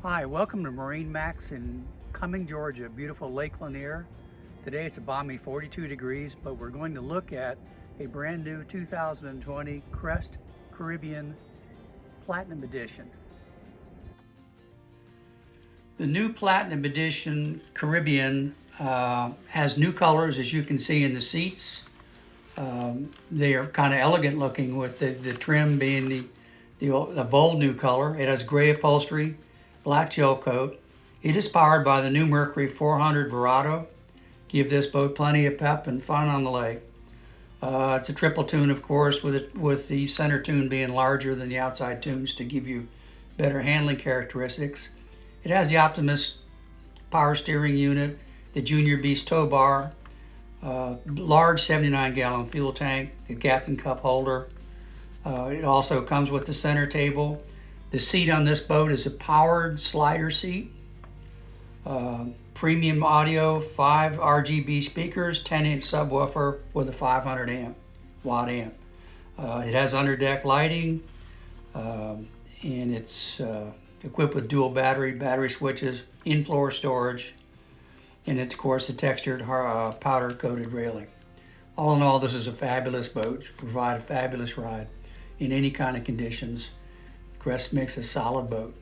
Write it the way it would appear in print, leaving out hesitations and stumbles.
Hi, welcome to MarineMax in Cumming, Georgia, beautiful Lake Lanier. Today it's a balmy 42 degrees, but we're going to look at a brand new 2020 Crest Caribbean Platinum Edition. The new Platinum Edition Caribbean has new colors, as you can see in the seats. They are kind of elegant looking, with the trim being the bold new color. It has gray upholstery, black gel coat. It is powered by the new Mercury 400 Verado. Give this boat plenty of pep and fun on the lake. It's a triple tune, of course, with the center tune being larger than the outside tunes to give you better handling characteristics. It has the Optimus power steering unit, the Junior Beast tow bar, large 79-gallon fuel tank, the captain cup holder. It also comes with the center table. The seat on this boat is a powered slider seat. Premium audio, 5 RGB speakers, 10-inch subwoofer with a 500 watt amp. It has underdeck lighting, and it's equipped with dual battery switches, in-floor storage, and it's, of course, a textured powder-coated railing. All in all, this is a fabulous boat to provide a fabulous ride in any kind of conditions. Crest makes a solid boat.